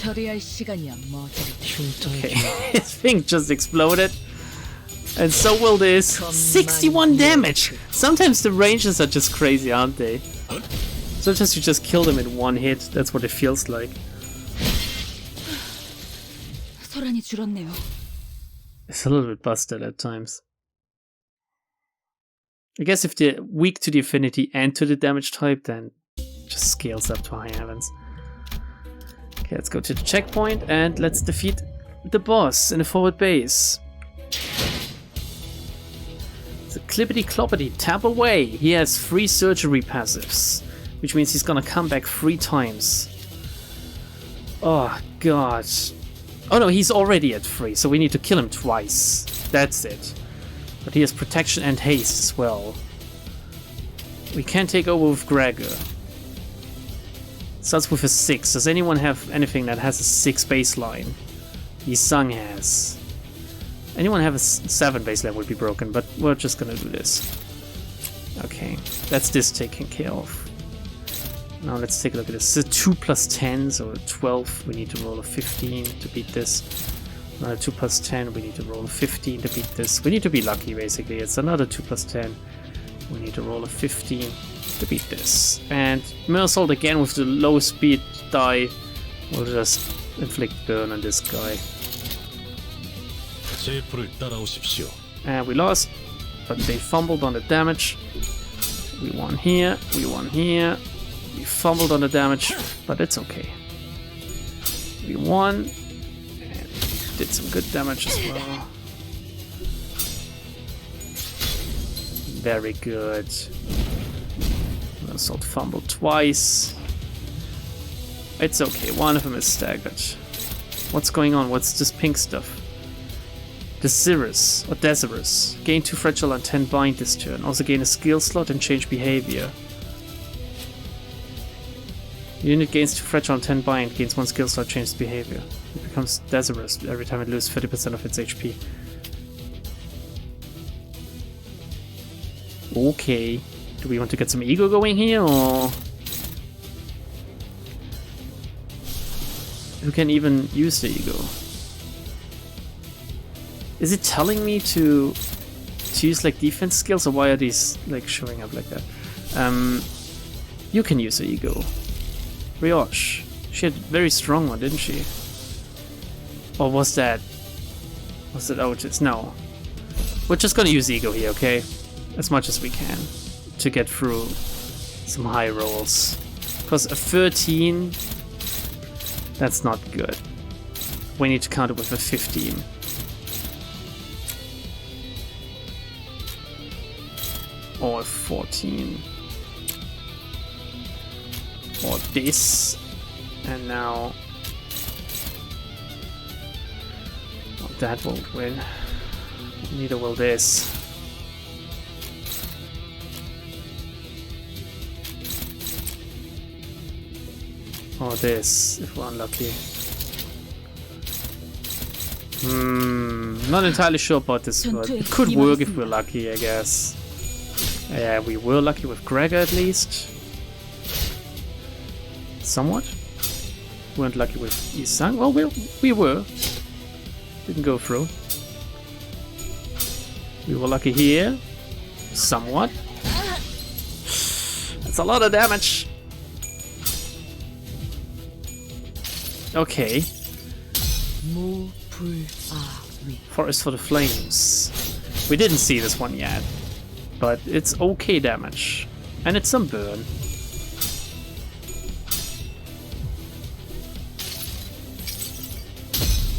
Okay, his thing just exploded. And so will this. 61 damage! Sometimes the ranges are just crazy, aren't they? Sometimes you just kill them in one hit. That's what it feels like. 소란이 줄었네요. It's a little bit busted at times. I guess if they're weak to the affinity and to the damage type, then it just scales up to high heavens. Okay, let's go to the checkpoint and let's defeat the boss in a forward base. It's a clippity cloppity, tap away. He has 3 surgery passives, which means he's gonna come back 3 times. Oh god. Oh no, he's already at 3, so we need to kill him twice. That's it. But he has protection and haste as well. We can take over with Gregor. Starts with a 6. Does anyone have anything that has a 6 baseline? Yi-Sang has. Anyone have a 7 baseline would be broken, but we're just gonna do this. Okay, that's this taken care of. Now let's take a look at this. It's a 2 plus 10, so a 12. We need to roll a 15 to beat this. Another 2 plus 10. We need to roll a 15 to beat this. We need to be lucky, basically. It's another 2 plus 10. We need to roll a 15 to beat this. And Mersault again with the low speed die will just inflict burn on this guy. And we lost, but they fumbled on the damage. We won here, we won here. We fumbled on the damage, but it's okay. We won and did some good damage as well. Very good. Assault fumbled twice. It's okay, one of them is staggered. What's going on? What's this pink stuff? Desirous, or Desirous. Gain 2 fragile and 10 bind this turn. Also gain a skill slot and change behavior. Unit gains 2 fragile and 10 bind, gains 1 skill slot, changes behavior. It becomes Desirous every time it loses 30% of its HP. Okay. Do we want to get some ego going here, or... Who can even use the ego? Is it telling me to use like defense skills, or why are these like showing up like that? You can use the ego. Rioche. She had a very strong one, didn't she? Or was that Otis? No. We're just gonna use ego here, okay? As much as we can to get through some high rolls. Because a 13, that's not good. We need to counter with a 15. Or a 14. Or this. And now... Well, that won't win. Neither will this. Or this, if we're unlucky. Not entirely sure about this, but it could work if we're lucky, I guess. Yeah, we were lucky with Gregor at least. Somewhat. Weren't lucky with Yi-Sang. Well, we were. Didn't go through. We were lucky here. Somewhat. That's a lot of damage. Okay. Forest for the Flames. We didn't see this one yet, but it's okay damage. And it's some burn.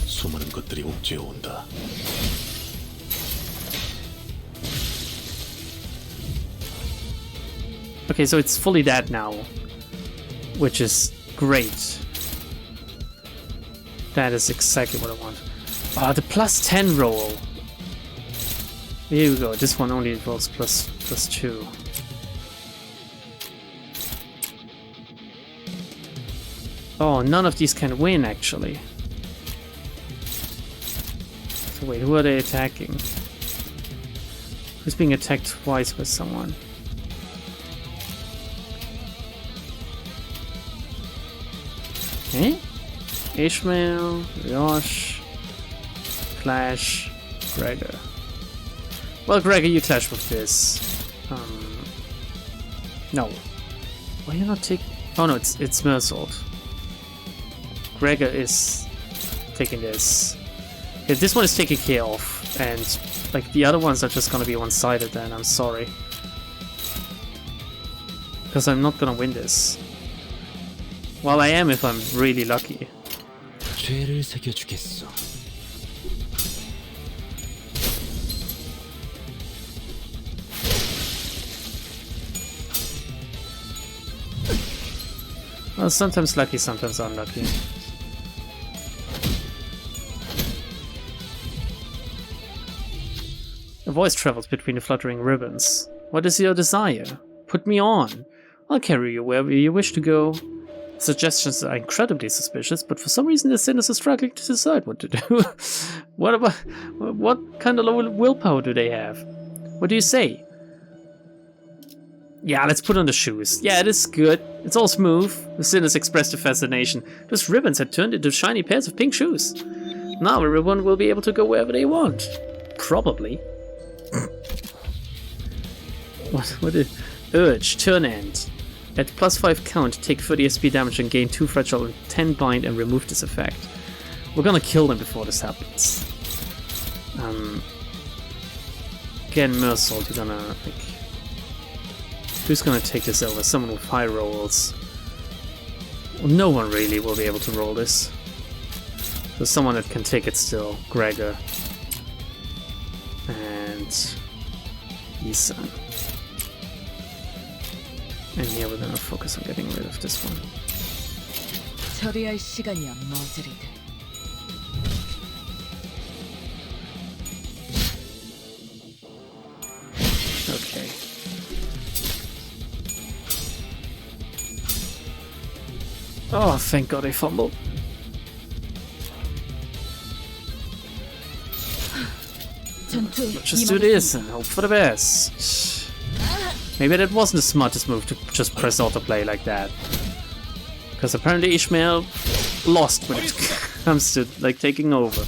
수많은 것들이 옥죄어 온다. Okay, so it's fully dead now, which is great. That is exactly what I want. Ah, the plus 10 roll. Here we go. This one only rolls plus 2. Oh, none of these can win, actually. So wait, who are they attacking? Who's being attacked twice by someone? Eh? Ishmael, Rioche, Clash, Gregor. Well, Gregor, you clash with this. No. Why are you not taking... Oh no, it's Mersault. Gregor is taking this. Okay, this one is taken care of, and like the other ones are just gonna be one-sided then, I'm sorry. Because I'm not gonna win this. Well, I am if I'm really lucky. 죄를 새겨주겠어. Well, sometimes lucky, sometimes unlucky. A voice travels between the fluttering ribbons. What is your desire? Put me on. I'll carry you wherever you wish to go. Suggestions are incredibly suspicious, but for some reason the sinners are struggling to decide what to do. What kind of low willpower do they have? What do you say? Yeah, let's put on the shoes. Yeah, it is good. It's all smooth. The sinners expressed their fascination. Those ribbons had turned into shiny pairs of pink shoes. Now everyone will be able to go wherever they want. Probably. What is... Urge, turn end. At +5 count, take 30 SP damage and gain 2 fragile and 10 bind and remove this effect. We're gonna kill them before this happens. Again, Mersault, you're gonna, like... Who's gonna take this over? Someone with high rolls. Well, no one really will be able to roll this. There's someone that can take it still. Gregor. And... Isan. And here we're gonna focus on getting rid of this one. 처리할 시간이야 머즈리드. Okay. Oh, thank God I fumbled. Let's just do this and hope for the best. Maybe that wasn't the smartest move to just press autoplay like that. Because apparently Ishmael lost when it comes to like taking over.